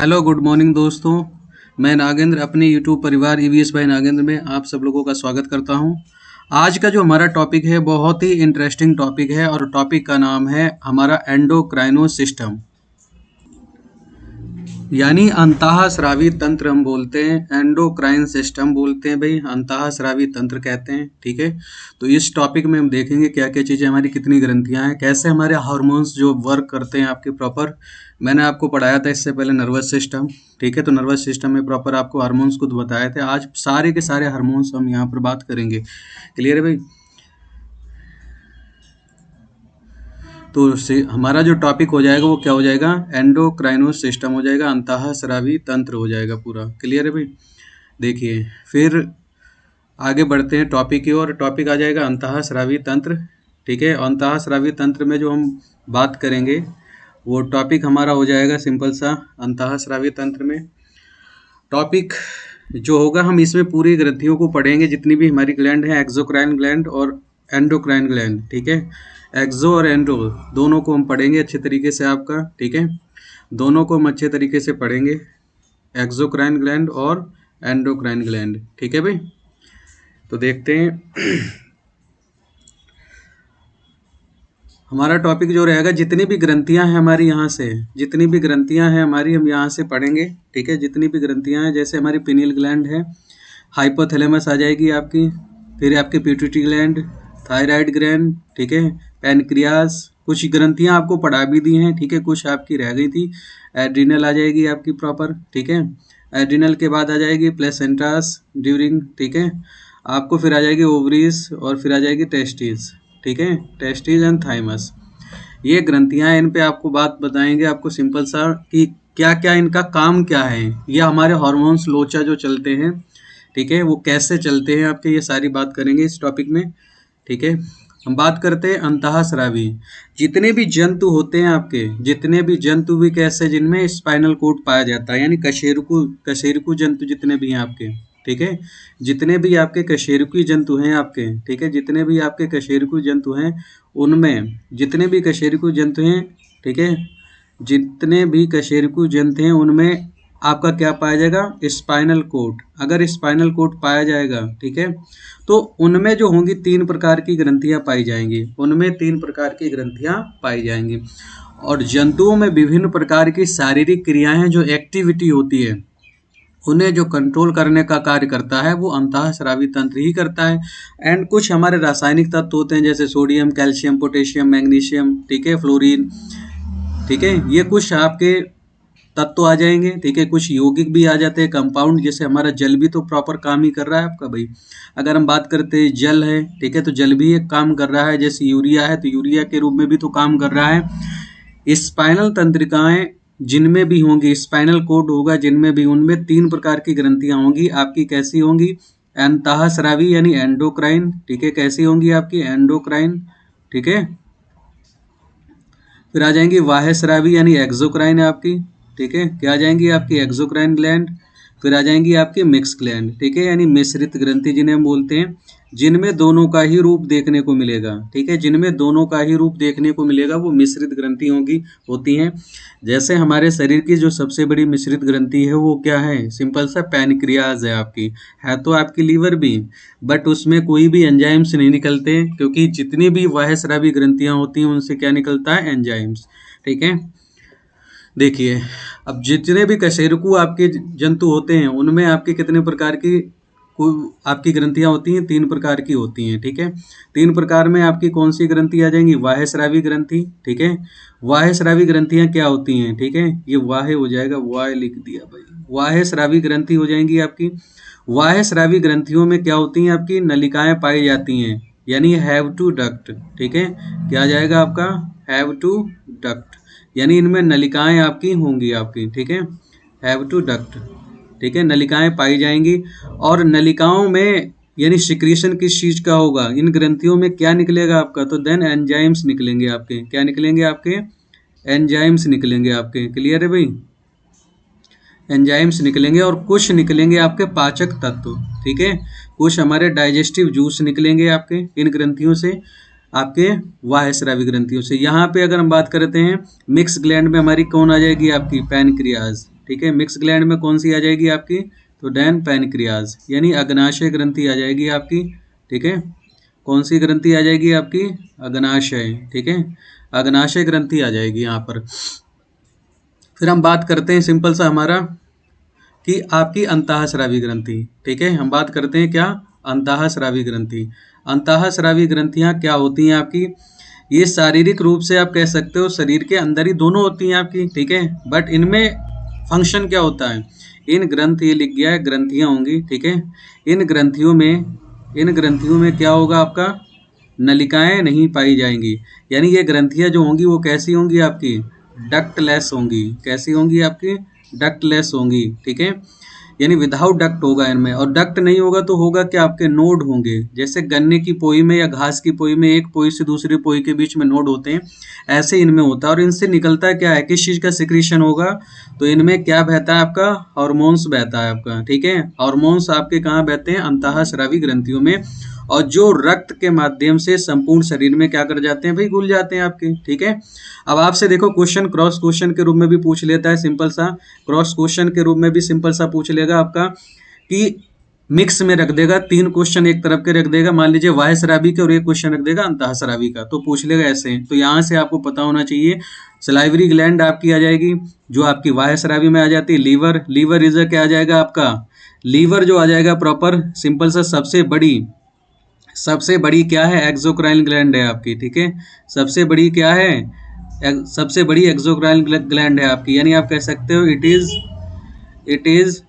Hello good morning दोस्तों। मैं नागेंद्र अपने यूट्यूब परिवार ईवीएस बाय नागेंद्र में आप सब लोगों का स्वागत करता हूं। आज का जो हमारा टॉपिक है बहुत ही इंटरेस्टिंग टॉपिक है और टॉपिक का नाम है हमारा एंडोक्राइनो सिस्टम, यानी अंतःस्रावी तंत्र हम बोलते हैं, एंडोक्राइन सिस्टम बोलते हैं भाई, अंतःस्रावी तंत्र कहते हैं। ठीक है, तो इस टॉपिक में हम देखेंगे क्या क्या चीज़ें हमारी, कितनी ग्रंथियां हैं, कैसे हमारे हार्मोन्स जो वर्क करते हैं आपके प्रॉपर। मैंने आपको पढ़ाया था इससे पहले नर्वस सिस्टम। ठीक है, तो नर्वस सिस्टम में प्रॉपर आपको हार्मोन्स खुद बताए थे। आज सारे के सारे हार्मोन्स हम यहाँ पर बात करेंगे। क्लियर है भाई? तो हमारा जो टॉपिक हो जाएगा वो क्या हो जाएगा, एंडोक्राइनो सिस्टम हो जाएगा, अंतःस्रावी तंत्र हो जाएगा पूरा। क्लियर है भाई? देखिए, फिर आगे बढ़ते हैं टॉपिक की ओर। टॉपिक आ जाएगा अंतःस्रावी तंत्र। ठीक है, अंतःस्रावी तंत्र में जो हम बात करेंगे वो टॉपिक हमारा हो जाएगा सिंपल सा, अंतःस्रावी तंत्र में टॉपिक जो होगा, हम इसमें पूरी ग्रंथियों को पढ़ेंगे, जितनी भी हमारी ग्लैंड है, एक्सोक्राइन ग्लैंड और एंडोक्राइन ग्लैंड। ठीक है, एक्सो और एंडो दोनों को हम पढ़ेंगे अच्छे तरीके से आपका। ठीक है, दोनों को हम अच्छे तरीके से पढ़ेंगे, एक्सोक्राइन ग्लैंड और एंडोक्राइन ग्लैंड। ठीक है भाई, तो देखते हैं हमारा टॉपिक जो रहेगा, जितनी भी ग्रंथियां हैं हमारी, यहाँ से जितनी भी ग्रंथियां हैं हमारी हम यहाँ से पढ़ेंगे। ठीक है, जितनी भी ग्रंथियां हैं, जैसे हमारी पिनियल ग्लैंड है, हाइपोथैलेमस आ जाएगी आपकी, फिर आपकी पिट्यूटरी ग्लैंड, थायराइड ग्लैंड, ठीक है, पैनक्रियास, कुछ ग्रंथियां आपको पढ़ा भी दी हैं। ठीक है, कुछ आपकी रह गई थी। एड्रिनल आ जाएगी आपकी प्रॉपर। ठीक है, एड्रिनल के बाद आ जाएगी प्लेसेंटास ड्यूरिंग। ठीक है, आपको फिर आ जाएगी ओवरीज और फिर आ जाएगी टेस्टिस। ठीक है, टेस्टिस एंड थाइमस, ये ग्रंथियां हैं। इन पे आपको बात बताएंगे आपको सिंपल सा कि क्या क्या इनका काम क्या है, या हमारे हार्मोन्स लोचा जो चलते हैं, ठीक है, वो कैसे चलते हैं आपके, ये सारी बात करेंगे इस टॉपिक में। ठीक है, हम बात करते हैं अंतःस्रावी। जितने भी जंतु होते हैं आपके, जितने भी जंतु भी कैसे, जिनमें स्पाइनल कोड पाया जाता है, यानी कशेरुकी जंतु जितने भी हैं आपके, ठीक है, जितने भी आपके कशेरुकी जंतु हैं आपके, ठीक है, जितने भी आपके कशेरुकी जंतु हैं, उनमें जितने भी कशेरुकी जंतु हैं, ठीक है, जितने भी कशेरुकी जंतु हैं उनमें आपका क्या पाया जाएगा, स्पाइनल कोड। अगर स्पाइनल कोड पाया जाएगा, ठीक है, तो उनमें जो होंगी 3 प्रकार की ग्रंथियां पाई जाएंगी, उनमें 3 प्रकार की ग्रंथियां पाई जाएंगी। और जंतुओं में विभिन्न प्रकार की शारीरिक क्रियाएं, जो एक्टिविटी होती है, उन्हें जो कंट्रोल करने का कार्य करता है वो अंतःस्रावी तंत्र ही करता है। एंड कुछ हमारे रासायनिक तत्व होते हैं, जैसे सोडियम, कैल्शियम, पोटेशियम, मैग्नीशियम, ठीक है, फ्लोरीन, ठीक है, ये कुछ आपके तत्व आ जाएंगे। ठीक है, कुछ यौगिक भी आ जाते हैं, कंपाउंड, जैसे हमारा जल भी तो प्रॉपर काम ही कर रहा है आपका भाई। अगर हम बात करते हैं जल है, ठीक है, तो जल भी एक काम कर रहा है, जैसे यूरिया है तो यूरिया के रूप में भी तो काम कर रहा है। स्पाइनल तंत्रिकाएं जिनमें भी होंगी, स्पाइनल कोड होगा जिनमें भी, उनमें 3 प्रकार की ग्रंथियां होंगी आपकी। कैसी होंगी, अंतःस्रावी यानी एंडोक्राइन, ठीक है, कैसी होंगी आपकी, एंडोक्राइन, ठीक है, फिर आ जाएंगी बाह्यस्रावी यानी एक्सोक्राइन आपकी, ठीक है, क्या आ जाएंगी आपकी, एक्सोक्राइन ग्लैंड, फिर आ जाएंगी आपकी मिक्स ग्लैंड, ठीक है, यानी मिश्रित ग्रंथि जिन्हें हम बोलते हैं, जिनमें दोनों का ही रूप देखने को मिलेगा। ठीक है, जिनमें दोनों का ही रूप देखने को मिलेगा वो मिश्रित ग्रंथि होती हैं। जैसे हमारे शरीर की जो सबसे बड़ी मिश्रित ग्रंथि है वो क्या है, सिंपल सा पैनक्रियाज है आपकी, है तो आपकी लीवर भी, बट उसमें कोई भी एंजाइम्स नहीं निकलते, क्योंकि जितनी भी बाह्यस्रावी ग्रंथियां होती हैं उनसे क्या निकलता है, एंजाइम्स। ठीक है, देखिए, अब जितने भी कशेरुकी आपके जंतु होते हैं उनमें आपके कितने प्रकार की आपकी ग्रंथियां होती हैं, 3 प्रकार की होती हैं। ठीक है, 3 प्रकार में आपकी कौन सी ग्रंथि आ जाएंगी, बाह्यस्रावी ग्रंथि, ठीक है, बाह्यस्रावी ग्रंथियां क्या होती हैं, ठीक है, ये वाह्य हो जाएगा, वाह्य लिख दिया भाई, बाह्यस्रावी ग्रंथि हो जाएंगी आपकी। बाह्यस्रावी ग्रंथियों में क्या होती हैं, आपकी नलिकाएं पाई जाती हैं, यानी हैव टू डक्ट, ठीक है, क्या आ जाएगा आपका, हैव टू डक्ट, यानी इनमें नलिकाएं आपकी होंगी आपकी, ठीक है, हैव टू डक्ट, ठीक है, नलिकाएं पाई जाएंगी। और नलिकाओं में यानी सिक्रीशन किस चीज का होगा, इन ग्रंथियों में क्या निकलेगा आपका, तो देन एंजाइम्स निकलेंगे आपके, क्या निकलेंगे आपके, एंजाइम्स निकलेंगे आपके। क्लियर है भाई, एंजाइम्स निकलेंगे, और कुछ निकलेंगे आपके पाचक तत्व, ठीक है, कुछ हमारे डाइजेस्टिव जूस निकलेंगे आपके इन ग्रंथियों से, आपके बाह्यस्रावी ग्रंथियों से। यहाँ पे अगर हम बात करते हैं मिक्स ग्लैंड में हमारी कौन आ जाएगी, आपकी पैनक्रियाज, ठीक है। मिक्स ग्लैंड में कौन सी आ जाएगी आपकी, तो देन पैनक्रियाज, यानी अग्नाशय ग्रंथि आ जाएगी आपकी, ठीक है। कौन सी ग्रंथि आ जाएगी आपकी, अग्नाशय, ठीक है, अग्नाशय ग्रंथि आ जाएगी यहाँ पर। फिर हम बात करते हैं सिंपल सा हमारा कि आपकी अंतःस्रावी ग्रंथि, ठीक है। हम बात करते हैं क्या, अंतःस्रावी ग्रंथि। अंतःस्रावी ग्रंथियां क्या होती हैं आपकी, ये शारीरिक रूप से आप कह सकते हो शरीर के अंदर ही दोनों होती हैं आपकी, ठीक है। बट इनमें फंक्शन क्या होता है, इन ग्रंथ, ये लिख गया है ग्रंथियां होंगी, ठीक है। इन ग्रंथियों में क्या होगा आपका, नलिकाएं नहीं पाई जाएंगी, यानी ये ग्रंथियां जो होंगी वो कैसी होंगी आपकी, डक्टलेस होंगी। कैसी होंगी आपकी, डक्टलेस होंगी, ठीक है, यानी विदाउट डक्ट होगा इनमें। और डक्ट नहीं होगा तो होगा क्या, आपके नोड होंगे। जैसे गन्ने की पोई में या घास की पोई में एक पोई से दूसरी पोई के बीच में नोड होते हैं, ऐसे इनमें होता है। और इनसे निकलता क्या है, किस चीज़ का सिक्रीशन होगा, तो इनमें क्या बहता है आपका, हार्मोन्स बहता है आपका, ठीक है। हार्मोन्स आपके कहाँ बहते हैं, अंतःस्रावी ग्रंथियों में, और जो रक्त के माध्यम से संपूर्ण शरीर में क्या कर जाते हैं भाई, घुल जाते हैं आपके, ठीक है। अब आपसे देखो क्वेश्चन क्रॉस क्वेश्चन के रूप में भी पूछ लेता है, सिंपल सा क्रॉस क्वेश्चन के रूप में भी सिंपल सा पूछ लेगा आपका कि मिक्स में रख देगा, 3 क्वेश्चन एक तरफ के रख देगा, मान लीजिए बाह्यस्रावी के और एक क्वेश्चन रख देगा अंतःस्रावी का, तो पूछ लेगा ऐसे। तो यहाँ से आपको पता होना चाहिए, सलाइवरी ग्लैंड आपकी आ जाएगी जो आपकी बाह्यस्रावी में आ जाती है। लीवर इज क्या आ जाएगा आपका, लीवर जो आ जाएगा प्रॉपर सिंपल सा सबसे बड़ी क्या है, एक्सोक्राइन ग्लैंड है आपकी, ठीक है। सबसे बड़ी क्या है, सबसे बड़ी एक्सोक्राइन ग्लैंड है आपकी, यानी आप कह सकते हो इट इज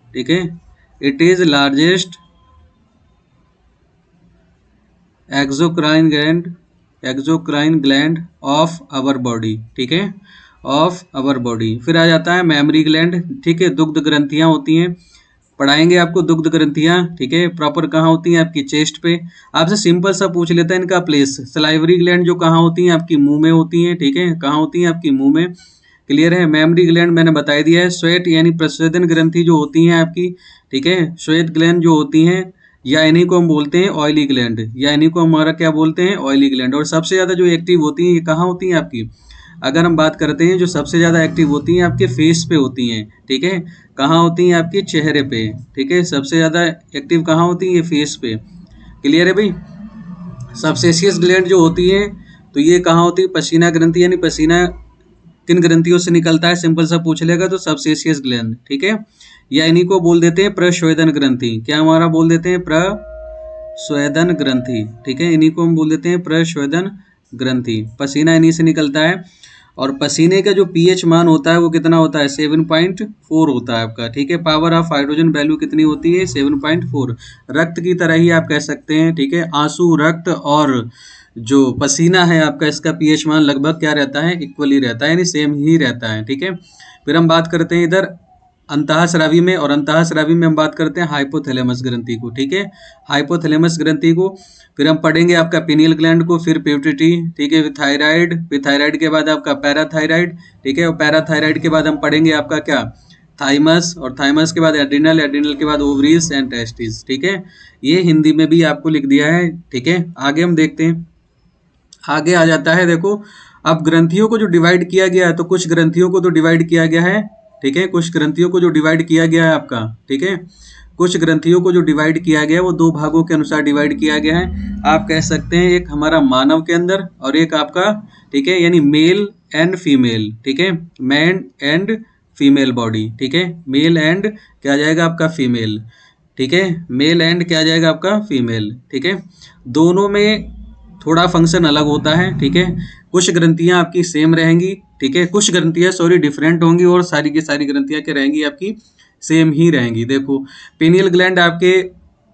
ठीक है, it is largest exocrine gland of our body, ठीक है, ऑफ आवर बॉडी। फिर आ जाता है मेमरी ग्लैंड, ठीक है। दुग्ध ग्रंथियां होती हैं, पढ़ाएंगे आपको दुग्ध ग्रंथियां, ठीक है। प्रॉपर कहाँ होती हैं, आपकी चेस्ट पे। आपसे सिंपल सा पूछ लेता है इनका प्लेस। सलाइवरी ग्लैंड जो कहाँ होती हैं, आपकी मुंह में होती हैं, ठीक है। कहाँ होती हैं, आपकी मुंह में, क्लियर है। मेमरी ग्लैंड मैंने बता दिया है। स्वेट यानी प्रस्वेदन ग्रंथि जो होती हैं आपकी, ठीक है, श्वेत ग्लैंड जो होती हैं, या इन्हीं को हम बोलते हैं ऑयली ग्लैंड, या इन्हीं को हमारा क्या बोलते हैं, ऑयली ग्लैंड। और सबसे ज़्यादा जो एक्टिव होती हैं ये कहाँ होती हैं आपकी, अगर हम बात करते हैं जो सबसे ज़्यादा एक्टिव होती हैं आपके फेस पे होती हैं, ठीक है। कहाँ होती हैं, आपके चेहरे पे, ठीक है। सबसे ज़्यादा एक्टिव कहाँ होती हैं, ये फेस पे, क्लियर है भाई। सबसेशियस ग्लैंड जो होती है तो ये कहाँ होती है, पसीना ग्रंथि, यानी पसीना किन ग्रंथियों से निकलता है, सिंपल सा पूछ लेगा तो सबसेशियस ग्लैंड, ठीक है। या इन्हीं को बोल देते हैं प्रस्वेदन ग्रंथि, क्या हमारा बोल देते हैं, प्रस्वेदन ग्रंथि, ठीक है। इन्हीं को हम बोल देते हैं प्रस्वेदन ग्रंथि। पसीना इन्हीं से निकलता है, और पसीने का जो पीएच मान होता है वो कितना होता है, 7.4 होता है आपका, ठीक है। पावर ऑफ हाइड्रोजन वैल्यू कितनी होती है, 7.4। रक्त की तरह ही आप कह सकते हैं, ठीक है। आंसू, रक्त और जो पसीना है आपका, इसका पीएच मान लगभग क्या रहता है, इक्वली रहता है, यानी सेम ही रहता है, ठीक है। फिर हम बात करते हैं इधर अंतःस्रावी में, और अंतःस्रावी में हम बात करते हैं हाइपोथैलेमस ग्रंथि को, ठीक है, हाइपोथैलेमस ग्रंथि को। फिर हम पढ़ेंगे आपका पिनियल ग्लैंड को, फिर पिट्यूटरी, ठीक है, फिर थायराइड के बाद आपका पैराथायराइड, ठीक है। और पैराथायराइड के बाद हम पढ़ेंगे आपका क्या, थाइमस, और थाइमस के बाद एड्रिनल के बाद ओवरीज एंड टेस्टिस, ठीक है। ये हिंदी में भी आपको लिख दिया है, ठीक है। आगे हम देखते हैं, आगे आ जाता है देखो, अब ग्रंथियों को जो डिवाइड किया गया है, तो कुछ ग्रंथियों को तो डिवाइड किया गया है, ठीक है। कुछ ग्रंथियों को जो डिवाइड किया गया है आपका, ठीक है, कुछ ग्रंथियों को जो डिवाइड किया गया है वो 2 भागों के अनुसार डिवाइड किया गया है। आप कह सकते हैं एक हमारा मानव के अंदर और एक आपका, ठीक है, यानी मेल एंड फीमेल, ठीक है, मैन एंड फीमेल बॉडी, ठीक है। मेल एंड क्या आ जाएगा आपका, फीमेल, ठीक है। मेल एंड क्या आ जाएगा आपका, फीमेल, ठीक है। दोनों में थोड़ा फंक्शन अलग होता है, ठीक है। कुछ ग्रंथियां आपकी सेम रहेंगी, ठीक है, कुछ ग्रंथियां डिफरेंट होंगी, और सारी की सारी ग्रंथियां क्या रहेंगी आपकी, सेम ही रहेंगी। देखो पिनियल ग्लैंड आपके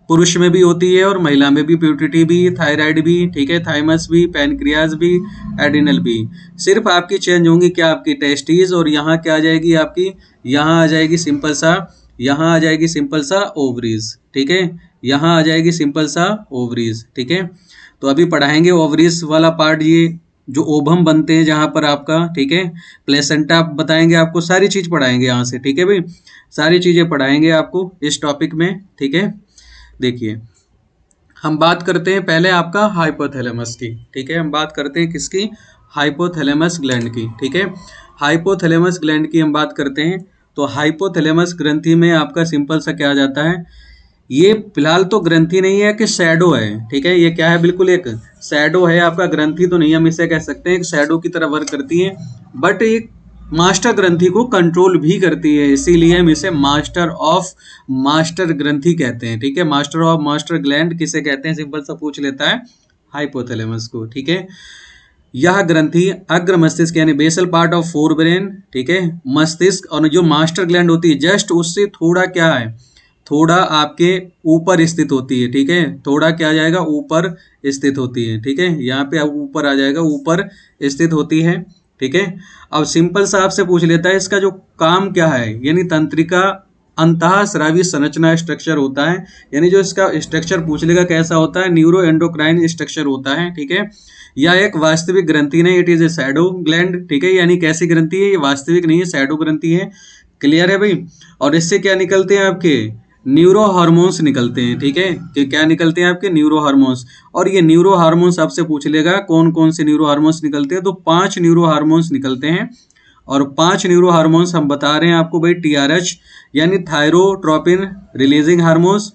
पुरुष में भी होती है और महिला में भी, पिट्यूटरी भी, थायराइड भी, ठीक है, थाइमस भी, पैनक्रियाज भी, एड्रिनल भी। सिर्फ आपकी चेंज होंगी क्या, आपकी टेस्टिस, और यहाँ क्या आ जाएगी आपकी, यहाँ आ जाएगी सिंपल सा, यहाँ आ जाएगी सिंपल सा ओवरीज, ठीक है। यहाँ आ जाएगी सिंपल सा ओवरीज, ठीक है। तो अभी पढ़ाएंगे ओवरीज वाला पार्ट, ये जो ओवम बनते हैं जहाँ पर आपका, ठीक है, प्लेसेंटा बताएंगे आपको, सारी चीज़ पढ़ाएंगे यहाँ से, ठीक है भाई, सारी चीज़ें पढ़ाएंगे आपको इस टॉपिक में, ठीक है। देखिए हम बात करते हैं पहले आपका हाइपोथैलेमस की, ठीक है। हम बात करते हैं किसकी, हाइपोथैलेमस ग्लैंड की, ठीक है। हाइपोथैलेमस ग्लैंड की हम बात करते हैं, तो हाइपोथैलेमस ग्रंथि में आपका सिंपल सा क्या आ जाता है, ये फिलहाल तो ग्रंथि नहीं है कि शैडो है, ठीक है, ये क्या है, बिल्कुल एक शैडो है आपका, ग्रंथि तो नहीं हम इसे कह सकते हैं, एक शैडो की तरह वर्क करती है, बट एक मास्टर ग्रंथि को कंट्रोल भी करती है, इसीलिए हम इसे मास्टर ग्रंथि कहते हैं, ठीक है। मास्टर ऑफ मास्टर ग्लैंड किसे कहते हैं, सिंपल सा पूछ लेता है, हाइपोथैलेमस को, ठीक है। यह ग्रंथि अग्र मस्तिष्क यानी basal part of forebrain, ठीक है, मस्तिष्क और जो मास्टर ग्लैंड होती है जस्ट उससे थोड़ा क्या है, थोड़ा आपके ऊपर स्थित होती है, ठीक है, थोड़ा क्या आ जाएगा, ऊपर स्थित होती है, ठीक है, यहाँ पे अब ऊपर आ जाएगा, ऊपर स्थित होती है, ठीक है। अब सिंपल सा आपसे पूछ लेता है इसका जो काम क्या है, यानी तंत्रिका अंतःस्रावी संरचना स्ट्रक्चर होता है, यानी जो इसका स्ट्रक्चर पूछ लेगा कैसा होता है, न्यूरो एंडोक्राइन स्ट्रक्चर होता है, ठीक है। यह एक वास्तविक ग्रंथि नहीं, it is a shadow gland, ठीक है, यानी कैसी ग्रंथि है, ये वास्तविक नहीं है, शैडो ग्रंथि है, क्लियर है भाई। और इससे क्या निकलते हैं आपके न्यूरो हार्मोन्स निकलते हैं, ठीक है, कि क्या निकलते हैं आपके न्यूरो हार्मोन्स। और ये न्यूरो हार्मोन्स आपसे पूछ लेगा कौन कौन से न्यूरो हार्मोन्स निकलते हैं, तो 5 न्यूरो हार्मोन्स निकलते हैं, और 5 न्यूरो हार्मोन्स हम बता रहे हैं आपको भाई, टीआरएच यानी थायरोट्रोपिन रिलीजिंग हार्मोन्स,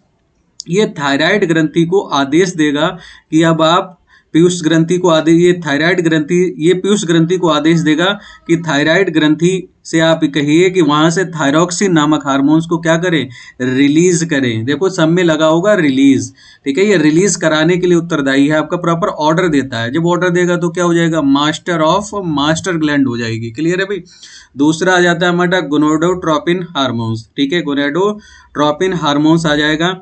ये थायराइड ग्रंथि को आदेश देगा कि अब आप पीयूष ग्रंथि को आदेश, ये थायराइड ग्रंथि, ये पीयूष ग्रंथि को आदेश देगा कि थायराइड ग्रंथि से आप कहिए कि वहां से थायरॉक्सिन नामक हार्मोन्स को क्या करें, रिलीज करें। देखो सब में लगा होगा रिलीज, ठीक है, ये रिलीज कराने के लिए उत्तरदायी है, आपका प्रॉपर ऑर्डर देता है, जब ऑर्डर देगा तो क्या हो जाएगा, मास्टर ऑफ मास्टर ग्लैंड हो जाएगी, क्लियर है भाई। दूसरा आ जाता है हमारा गोनेडोट्रोपिन हार्मोन्स, ठीक है, गोनेडोट्रोपिन हार्मोन्स आ जाएगा।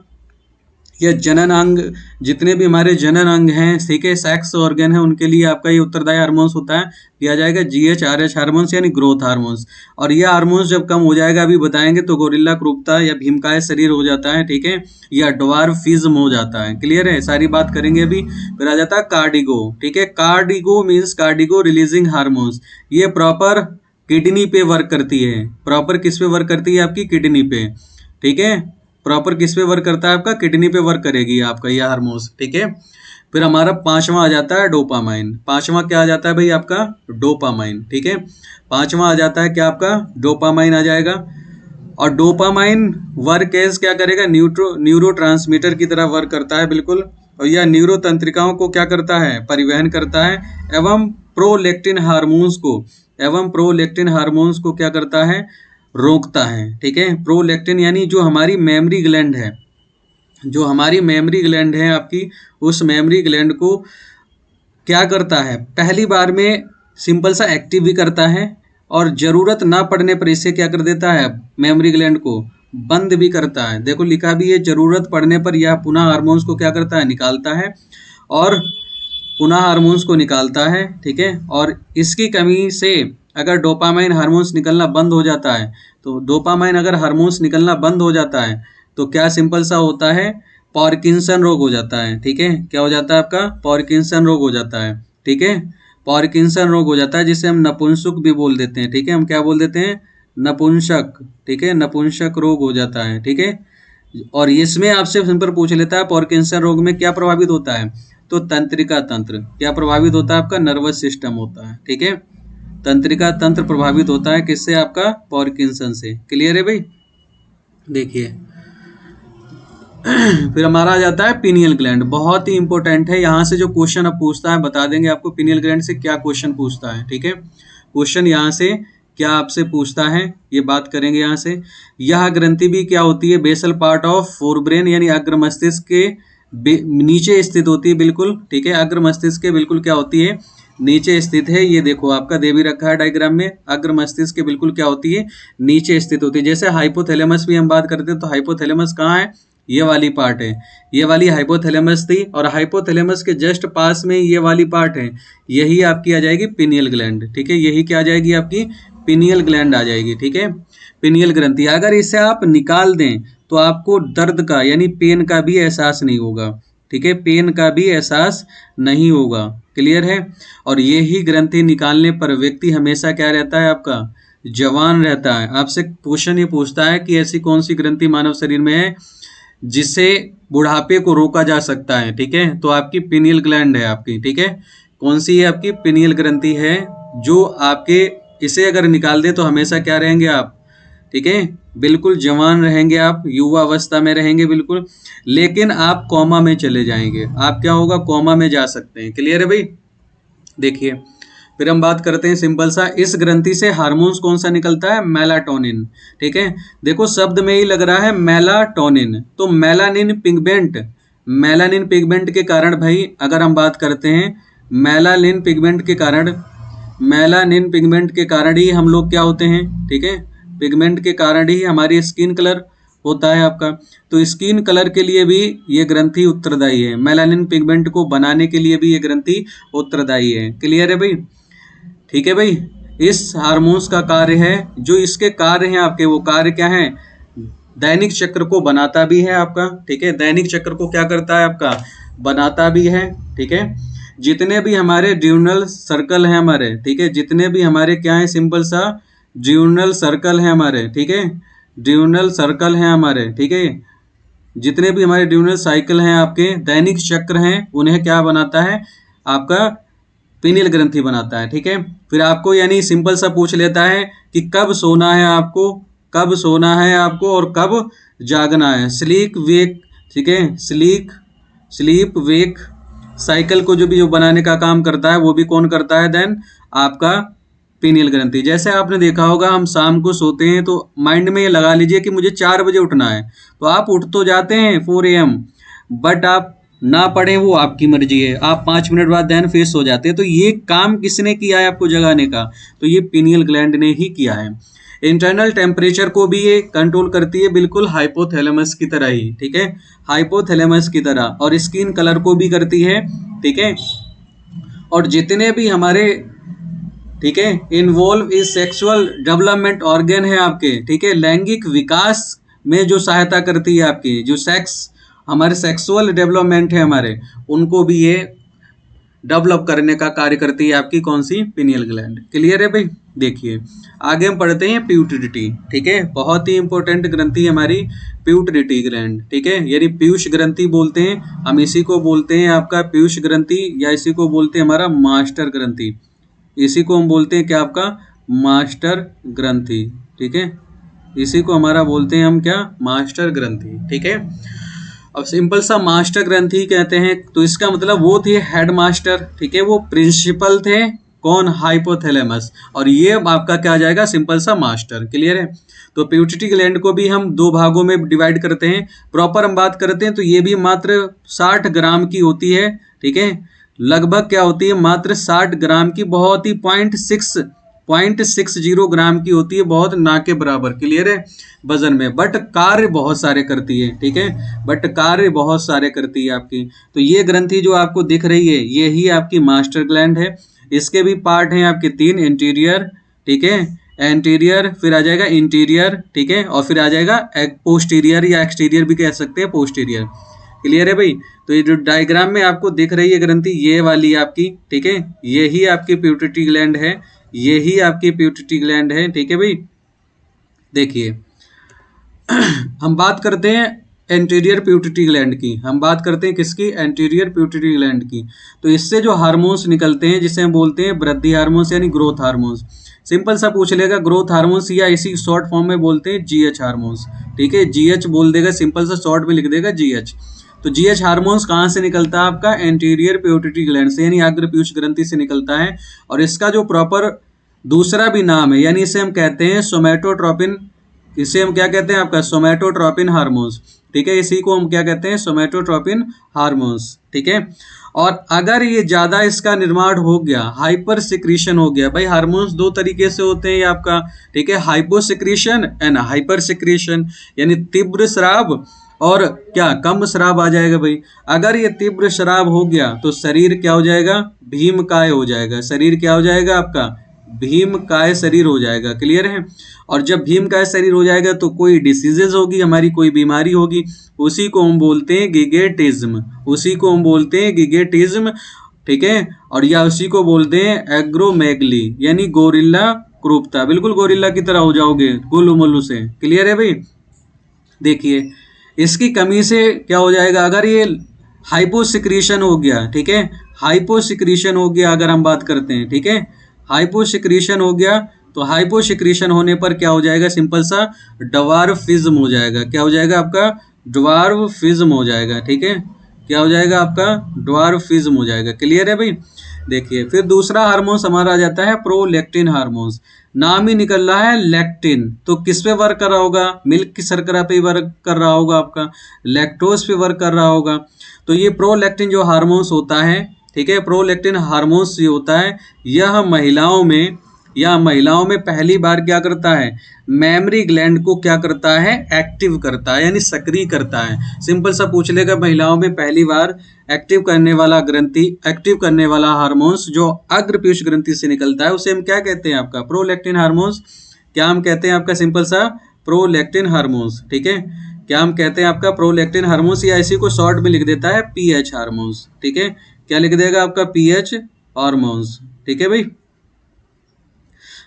यह जनन अंग, जितने भी हमारे जनन अंग हैं, ठीक है, सेक्स ऑर्गन है, उनके लिए आपका ये उत्तरदायी हार्मोन्स होता है, दिया जाएगा GHRH हार्मोन्स यानी ग्रोथ हार्मोन्स। और यह हार्मोन्स जब कम हो जाएगा, अभी बताएंगे, तो गोरिल्ला क्रूपता या भीमकाय शरीर हो जाता है, ठीक है, या ड्वार्फिज्म हो जाता है, क्लियर है, सारी बात करेंगे अभी। फिर आ जाता है कार्डिगो, ठीक है, कार्डिगो मीन्स कार्डिगो रिलीजिंग हार्मोन्स, ये प्रॉपर किडनी पे वर्क करती है, प्रॉपर किस पे वर्क करती है, आपकी किडनी पे, ठीक है, प्रॉपर किस पे वर्क करता है, आपका किडनी पे वर्क करेगी आपका ये हार्मोन्स, ठीक है। फिर हमारा 5वां आ जाता है डोपामाइन, 5वां क्या आ जाता है भाई आपका, डोपामाइन, ठीक है, 5वां आ जाता है क्या आपका, डोपामाइन आ जाएगा। और डोपामाइन वर्क एज क्या करेगा, न्यूरो ट्रांसमीटर की तरह वर्क करता है, बिल्कुल, और यह न्यूरो तंत्रिकाओं को क्या करता है, परिवहन करता है, एवं प्रोलेक्टिन हार्मोन्स को क्या करता है, रोकता है, ठीक है। प्रोलेक्टिन यानी जो हमारी मेमोरी ग्लैंड है, जो हमारी मेमोरी ग्लैंड है आपकी, उस मेमोरी ग्लैंड को क्या करता है, पहली बार में सिंपल सा एक्टिव भी करता है, और जरूरत ना पड़ने पर इसे क्या कर देता है, मेमोरी ग्लैंड को बंद भी करता है। देखो लिखा भी है, जरूरत पड़ने पर यह पुनः हार्मोन्स को क्या करता है, निकालता है, और पुनः हार्मोन्स को निकालता है, ठीक है। और इसकी कमी से अगर डोपामाइन हार्मोन्स निकलना बंद हो जाता है, तो डोपामाइन अगर हार्मोन्स निकलना बंद हो जाता है तो क्या सिंपल सा होता है, पार्किंसन रोग हो जाता है, ठीक है, क्या हो जाता है आपका, पार्किंसन रोग हो जाता है, ठीक है, पार्किंसन रोग हो जाता है, जिसे हम नपुंसक भी बोल देते हैं, ठीक है, हम क्या बोल देते हैं, नपुंसक, ठीक है, नपुंसक रोग हो जाता है, ठीक है। और इसमें आपसे सिंपल पूछ लेता है पार्किंसन रोग में क्या प्रभावित होता है, तो तंत्रिका तंत्र क्या प्रभावित होता है, आपका नर्वस सिस्टम होता है, ठीक है, तंत्रिका तंत्र प्रभावित होता है, किससे, आपका पार्किंसन से, क्लियर है भाई। देखिए फिर हमारा आ जाता है पिनियल ग्लैंड, बहुत ही इंपॉर्टेंट है, यहाँ से जो क्वेश्चन अब पूछता है बता देंगे आपको, पिनियल ग्लैंड से क्या क्वेश्चन पूछता है, ठीक है, क्वेश्चन यहाँ से क्या आपसे पूछता है, ये बात करेंगे यहाँ से। यह ग्रंथि भी क्या होती है, बेसल पार्ट ऑफ फोरब्रेन यानी अग्र मस्तिष्क के नीचे स्थित होती है, बिल्कुल, ठीक है, अग्र मस्तिष्क के बिल्कुल क्या होती है, नीचे स्थित है, ये देखो आपका दे भी रखा है डायग्राम में, अग्र मस्तिष्क के बिल्कुल क्या होती है, नीचे स्थित होती है। जैसे हाइपोथैलेमस भी हम बात करते हैं, तो हाइपोथैलेमस कहाँ है, ये वाली पार्ट है, ये वाली हाइपोथैलेमस थी, और हाइपोथैलेमस के जस्ट पास में ये वाली पार्ट है, यही आपकी आ जाएगी पिनियल ग्लैंड, ठीक है, यही क्या आ जाएगी आपकी पिनियल ग्लैंड आ जाएगी, ठीक है, पिनियल ग्रंथि। अगर इसे आप निकाल दें तो आपको दर्द का यानी पेन का भी एहसास नहीं होगा, ठीक है, पेन का भी एहसास नहीं होगा, क्लियर है। और ये ही ग्रंथि निकालने पर व्यक्ति हमेशा क्या रहता है, आपका जवान रहता है। आपसे क्वेश्चन ये पूछता है कि ऐसी कौन सी ग्रंथि मानव शरीर में है जिससे बुढ़ापे को रोका जा सकता है, ठीक है, तो आपकी पिनियल ग्लैंड है आपकी, ठीक है, कौन सी है आपकी पिनियल ग्रंथि है, जो आपके इसे अगर निकाल दे तो हमेशा क्या रहेंगे आप, ठीक है, बिल्कुल जवान रहेंगे आप, युवा अवस्था में रहेंगे बिल्कुल, लेकिन आप कोमा में चले जाएंगे, आप क्या होगा, कोमा में जा सकते हैं। क्लियर है भाई? देखिए फिर हम बात करते हैं सिंपल सा, इस ग्रंथि से हार्मोन्स कौन सा निकलता है, मेलाटोनिन। ठीक है, देखो शब्द में ही लग रहा है मेलाटोनिन, तो मेलानिन पिगमेंट के कारण भाई, अगर हम बात करते हैं मेलानिन पिगमेंट के कारण ही हम लोग क्या होते हैं, ठीक है, पिगमेंट के कारण ही हमारी स्किन कलर होता है आपका। तो स्किन कलर के लिए भी ये ग्रंथि उत्तरदायी है, मेलानिन पिगमेंट को बनाने के लिए भी ये ग्रंथि उत्तरदायी है। क्लियर है भाई? ठीक है भाई, इस हार्मोन्स का कार्य है, जो इसके कार्य हैं आपके, वो कार्य क्या है, दैनिक चक्र को बनाता भी है आपका। ठीक है, दैनिक चक्र को क्या करता है आपका, बनाता भी है। ठीक है, जितने भी हमारे ड्यूनल सर्कल हैं हमारे, ठीक है, जितने भी हमारे क्या है, सिंपल सा ड्यूनल सर्कल हैं हमारे, ठीक है, ड्यूनल सर्कल हैं हमारे, ठीक है, जितने भी हमारे ड्यूनल साइकिल हैं आपके, दैनिक चक्र हैं, उन्हें क्या बनाता है आपका, पीनियल ग्रंथि बनाता है। ठीक है, फिर आपको यानी सिंपल सा पूछ लेता है कि कब सोना है आपको, कब सोना है आपको और कब जागना है, स्लीप वेक। ठीक है, स्लीप वेक साइकिल को जो बनाने का काम करता है, वो भी कौन करता है, देन आपका पीनियल ग्रंथि। जैसे आपने देखा होगा, हम शाम को सोते हैं तो माइंड में ये लगा लीजिए कि मुझे 4 बजे उठना है, तो आप उठ तो जाते हैं 4 AM, बट आप ना पढ़ें वो आपकी मर्जी है, आप 5 मिनट बाद देन फिर सो जाते हैं। तो ये काम किसने किया है आपको जगाने का, तो ये पीनियल ग्लैंड ने ही किया है। इंटरनल टेम्परेचर को भी ये कंट्रोल करती है, बिल्कुल हाइपोथैलेमस की तरह ही। ठीक है, हाइपोथैलेमस की तरह, और स्किन कलर को भी करती है। ठीक है, और जितने भी हमारे, ठीक है, इन्वॉल्व इस सेक्सुअल डेवलपमेंट ऑर्गन है आपके, ठीक है, लैंगिक विकास में जो सहायता करती है आपकी, जो हमारे सेक्सुअल डेवलपमेंट है हमारे, उनको भी ये डेवलप करने का कार्य करती है आपकी कौन सी, पीनियल ग्लैंड। क्लियर है भाई? देखिए आगे हम पढ़ते हैं प्यूटरिटी। ठीक है, बहुत ही इंपॉर्टेंट ग्रंथि हमारी प्यूटरिटी ग्लैंड। ठीक है, यानी पीयूष ग्रंथि बोलते हैं हम, इसी को बोलते हैं आपका पीयूष ग्रंथि, या इसी को बोलते हैं हमारा मास्टर ग्रंथि, इसी को हम बोलते हैं क्या, आपका मास्टर ग्रंथि। ठीक है, इसी को हमारा बोलते हैं हम क्या, मास्टर ग्रंथि। ठीक है, अब सिंपल सा मास्टर ग्रंथि कहते हैं, तो इसका मतलब वो थे हेड मास्टर। ठीक है, वो प्रिंसिपल थे, कौन, हाइपोथैलेमस, और ये आपका क्या आ जाएगा, सिंपल सा मास्टर। क्लियर है? तो प्यूटरी ग्लैंड को भी हम 2 भागों में डिवाइड करते हैं। प्रॉपर हम बात करते हैं तो ये भी मात्र 60 ग्राम की होती है। ठीक है, लगभग क्या होती है, मात्र 60 ग्राम की, बहुत ही 0.60 ग्राम की होती है, बहुत ना के बराबर। क्लियर है? वजन में, बट कार्य बहुत सारे करती है। ठीक है, बट कार्य बहुत सारे करती है आपकी। तो ये ग्रंथि जो आपको दिख रही है, ये ही आपकी मास्टर ग्लैंड है। इसके भी पार्ट हैं आपके 3, इंटीरियर, ठीक है, एंटीरियर, फिर आ जाएगा इंटीरियर, ठीक है, और फिर आ जाएगा पोस्टीरियर, या एक्सटीरियर भी कह सकते हैं, पोस्टीरियर। क्लियर है भाई? तो ये जो डायग्राम में आपको दिख रही है ग्रंथि, ये वाली आपकी, ठीक है, यही आपकी प्यूटरी ग्लैंड है, यही आपकी प्यूटरी ग्लैंड है। ठीक है भाई? देखिए हम बात करते हैं एंटीरियर प्यूटरी ग्लैंड की, हम बात करते हैं किसकी, एंटीरियर प्यूटरी ग्लैंड की। तो इससे जो हार्मोन्स निकलते हैं, जिसे हम बोलते हैं वृद्धि हार्मोन्स यानी ग्रोथ हार्मोन्स। सिंपल सा पूछ लेगा, ग्रोथ हार्मोन्स, या इसी शॉर्ट फॉर्म में बोलते हैं GH हार्मोन्स। ठीक है, GH बोल देगा, सिंपल सा शॉर्ट में लिख देगा GH। तो GH हार्मोन्स कहाँ से निकलता है आपका, एंटीरियर प्यूटरी ग्लैंड से, यानी अग्र पीयूष ग्रंथि से निकलता है। और इसका जो प्रॉपर दूसरा भी नाम है, यानी इसे हम कहते हैं सोमैटोट्रोपिन, इसे हम क्या कहते हैं आपका, सोमैटोट्रोपिन हार्मोन्स। ठीक है, इसी को हम क्या कहते हैं, सोमैटोट्रोपिन हार्मोन्स। ठीक है, और अगर ये ज़्यादा इसका निर्माण हो गया, हाइपर सिक्रीशन हो गया, भाई हार्मोन्स 2 तरीके से होते हैं ये आपका, ठीक है, hypo secretion and hyper secretion, यानी तीव्र स्राव और क्या, कम स्राव आ जाएगा भाई। अगर ये तीव्र स्राव हो गया तो शरीर क्या हो जाएगा, भीमकाय हो जाएगा, शरीर क्या हो जाएगा आपका, भीमकाय शरीर हो जाएगा। क्लियर है? और जब भीमकाय शरीर हो जाएगा तो कोई डिसीजेज होगी हमारी, कोई बीमारी होगी, उसी को हम बोलते हैं गिगेटिज्म, उसी को हम बोलते हैं गिगेटिज्म। ठीक है, और या उसी को बोलते हैं एग्रोमेगली, यानी गोरिल्ला क्रूपता, बिल्कुल गोरिल्ला की तरह हो जाओगे गोलू मोलू से। क्लियर है भाई? देखिए इसकी कमी से क्या हो जाएगा, अगर ये हाइपोसिक्रीशन हो गया, ठीक है, हाइपोसिक्रीशन हो गया, अगर हम बात करते हैं, ठीक है, हाइपोसिक्रीशन हो गया तो हाइपोसिक्रीशन होने पर क्या हो जाएगा, सिंपल सा ड्वार्फिज्म हो जाएगा। क्या हो जाएगा आपका, ड्वार्फिज्म हो जाएगा, ठीक है, क्या हो जाएगा आपका, ड्वार्फिज्म हो जाएगा। क्लियर है भाई। देखिए फिर दूसरा हार्मोन्स हमारा आ जाता है प्रोलैक्टिन हार्मोन्स। नाम ही निकल रहा है लैक्टिन, तो किस पे वर्क कर रहा होगा, मिल्क की शर्करा पे वर्क कर रहा होगा, आपका लैक्टोज पे वर्क कर रहा होगा। तो ये प्रोलैक्टिन जो हार्मोन्स होता है, ठीक है, प्रोलैक्टिन हार्मोन्स जो होता है, यह महिलाओं में पहली बार क्या करता है, मेमरी ग्लैंड को क्या करता है, एक्टिव करता है, यानी सक्रिय करता है। सिंपल सा पूछ लेगा, महिलाओं में पहली बार एक्टिव करने वाला हार्मोन्स जो अग्र पीयूष ग्रंथि से निकलता है, उसे हम क्या कहते हैं, आपका प्रोलैक्टिन हार्मोन्स। क्या हम कहते हैं आपका, सिंपल सा प्रोलैक्टिन हार्मोन्स, ठीक है, क्या हम कहते हैं आपका, प्रोलैक्टिन हार्मोन्स, या इसी को शॉर्ट में लिख देता है पीएच हार्मोन्स, ठीक है, क्या लिख देगा आपका, पीएच हार्मोन्स, ठीक है भाई।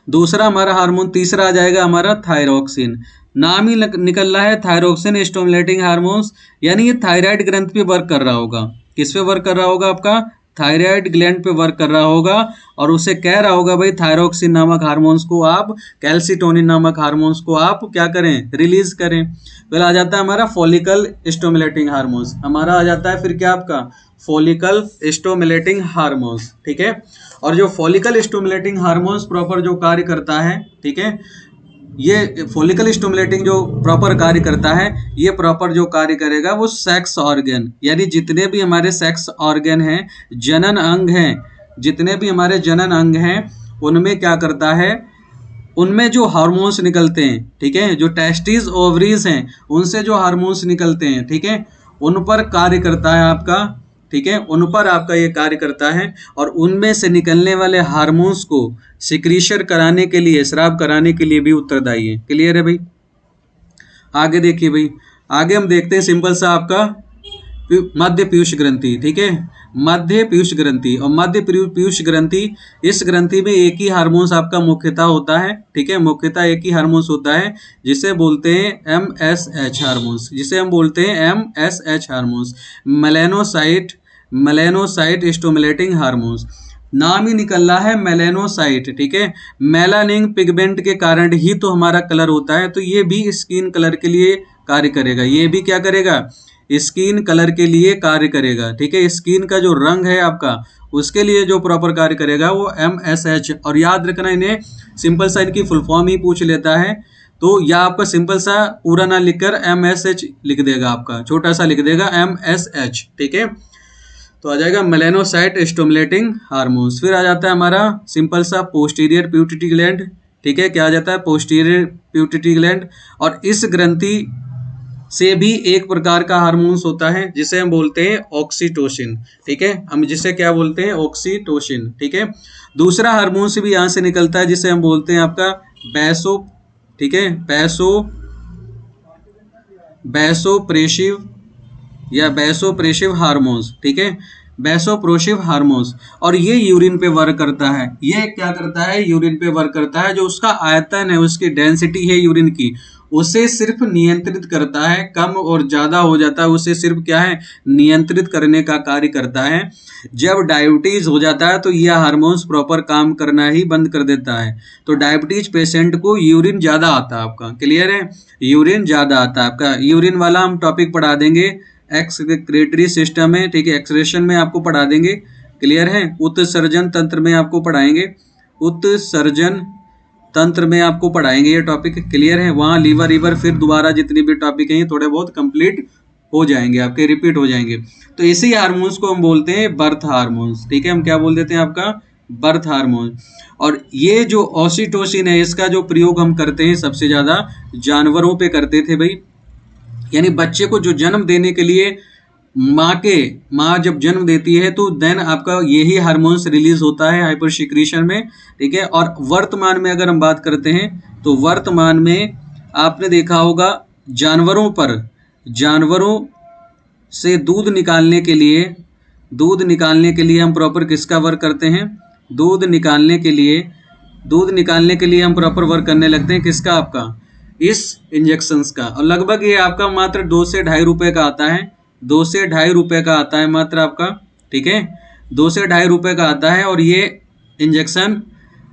दूसरा हमारा हार्मोन, तीसरा आ जाएगा हमारा थायरोक्सिन। नाम ही निकल रहा है थायरोक्सिन स्टिमुलेटिंग हार्मोन्स, यानी ये थायराइड ग्रंथ पे वर्क कर रहा होगा। किस पे वर्क कर रहा होगा, आपका थायराइड ग्लैंड पे वर्क कर रहा होगा, और उसे कह रहा होगा भाई थायरोक्सिन नामक हार्मोन्स को आप, कैल्सिटोनिन नामक हार्मोन्स को आप क्या करें, रिलीज करें। फिर आ जाता है हमारा फॉलिकल स्टिमुलेटिंग हार्मोन्स, हमारा आ जाता है फिर क्या आपका, फॉलिकल स्टिमुलेटिंग हार्मोन्स, ठीक है। और जो फॉलिकल स्टिमुलेटिंग हार्मोन्स प्रॉपर जो कार्य करता है, ठीक है, ये फॉलिकल स्टिमुलेटिंग जो प्रॉपर कार्य करता है, ये प्रॉपर जो कार्य करेगा वो सेक्स ऑर्गन, यानी जितने भी हमारे सेक्स ऑर्गन हैं, जनन अंग हैं, जितने भी हमारे जनन अंग हैं, उनमें क्या करता है, उनमें जो हार्मोन्स निकलते हैं, ठीक है, जो टेस्टिस ओवरीज हैं, उनसे जो हार्मोन्स निकलते हैं, ठीक है, उन पर कार्य करता है आपका, ठीक है, उन पर आपका ये कार्य करता है। और उनमें से निकलने वाले हार्मोन्स को सिक्रीशन कराने के लिए, स्राव कराने के लिए भी उत्तरदायी है। क्लियर है भाई। आगे देखिए भाई, आगे हम देखते हैं सिंपल सा आपका मध्य पीयूष ग्रंथि, ठीक है, मध्य पीयूष ग्रंथि। और मध्य पीयूष ग्रंथि, इस ग्रंथि में एक ही हार्मोन्स आपका मुख्यतः होता है, ठीक है, मुख्यतः एक ही हार्मोन्स होता है, जिसे बोलते हैं MSH हार्मोन्स, जिसे हम बोलते हैं MSH hormones, melanocyte stimulating hormones. नाम ही निकल रहा है मेलेनोसाइट, ठीक है, मेलानिन पिगमेंट के कारण ही तो हमारा कलर होता है, तो ये भी स्किन कलर के लिए कार्य करेगा, ये भी क्या करेगा, स्किन कलर के लिए कार्य करेगा, ठीक है, स्किन का जो रंग है आपका, उसके लिए जो प्रॉपर कार्य करेगा वो MSH। और याद रखना, इन्हें सिंपल सा इनकी फुल फॉर्म ही पूछ लेता है, तो या आपका सिंपल सा पूरा ना लिखकर MSH लिख देगा, आपका छोटा सा लिख देगा MSH, ठीक है। तो आ जाएगा मेलेनोसाइट स्टिमुलेटिंग हार्मोन्स। फिर आ जाता है हमारा सिंपल सा पोस्टीरियर पिट्यूटरी ग्लैंड, ठीक है, क्या आ जाता है, पोस्टीरियर पिट्यूटरी ग्लैंड। और इस ग्रंथि से भी एक प्रकार का हार्मोन्स होता है, जिसे हम बोलते हैं ऑक्सीटोसिन, ठीक है, हम जिसे क्या बोलते हैं, ऑक्सीटोसिन, ठीक है। दूसरा हार्मोन्स भी यहाँ से निकलता है, जिसे हम बोलते हैं आपका बैसो, ठीक है, बैसोप्रेसिव या बैसोप्रेसिव हार्मोन्स, ठीक है, बैसोप्रेसिव हार्मोन्स। और ये यूरिन पे वर्क करता है, ये क्या करता है, यूरिन पे वर्क करता है। जो उसका आयतन है, उसकी डेंसिटी है यूरिन की, उसे सिर्फ नियंत्रित करता है, कम और ज़्यादा हो जाता है उसे सिर्फ क्या है, नियंत्रित करने का कार्य करता है। जब डायबिटीज़ हो जाता है तो यह हार्मोन्स प्रॉपर काम करना ही बंद कर देता है। तो डायबिटीज पेशेंट को यूरिन ज़्यादा आता है आपका, क्लियर है, यूरिन ज़्यादा आता है आपका। यूरिन वाला हम टॉपिक पढ़ा देंगे, एक्सक्रीटरी सिस्टम है, ठीक है, एक्सक्रीशन में आपको पढ़ा देंगे, क्लियर है। उत्सर्जन तंत्र में आपको पढ़ाएंगे, उत्सर्जन तंत्र में आपको पढ़ाएंगे ये टॉपिक, क्लियर है। वहाँ लीवर फिर दोबारा जितनी भी टॉपिक हैं ये थोड़े बहुत कंप्लीट हो जाएंगे आपके, रिपीट हो जाएंगे। तो इसी हार्मोन्स को हम बोलते हैं बर्थ हार्मोन्स, ठीक है, हम क्या बोल देते हैं आपका, बर्थ हार्मोन। और ये जो ऑक्सीटोसिन है, इसका जो प्रयोग हम करते हैं सबसे ज़्यादा जानवरों पे करते थे भाई, यानी बच्चे को जो जन्म देने के लिए माँ जब जन्म देती है तो देन आपका यही हार्मोन्स रिलीज होता है हाइपर सिक्रीशन में, ठीक है। और वर्तमान में अगर हम बात करते हैं तो वर्तमान में आपने देखा होगा जानवरों से दूध निकालने के लिए हम प्रॉपर किसका वर्क करते हैं, दूध निकालने के लिए हम प्रॉपर वर्क करने लगते हैं किसका, आपका इस इंजेक्शंस का। और लगभग ये आपका मात्र 2 से ढाई रुपये का आता है, 2 से ढाई रुपये का आता है मात्र आपका, ठीक है, 2 से ढाई रुपये का आता है। और ये इंजेक्शन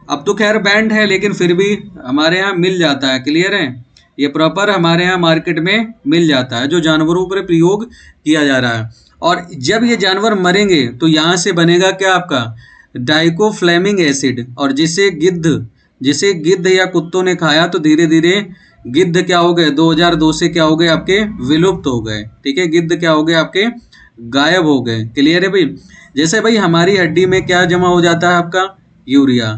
अब तो खैर बैंड है, लेकिन फिर भी हमारे यहाँ मिल जाता है। क्लियर है, ये प्रॉपर हमारे यहाँ मार्केट में मिल जाता है, जो जानवरों पर प्रयोग किया जा रहा है। और जब ये जानवर मरेंगे तो यहाँ से बनेगा क्या आपका डाइकोफ्लेमिक एसिड, और जिसे गिद्ध या कुत्तों ने खाया तो धीरे धीरे गिद्ध क्या हो गए 2002 से क्या हो गए आपके विलुप्त हो गए। ठीक है, गिद्ध क्या हो गए आपके गायब हो गए। क्लियर है भाई। जैसे भाई हमारी हड्डी में क्या जमा हो जाता है आपका यूरिया,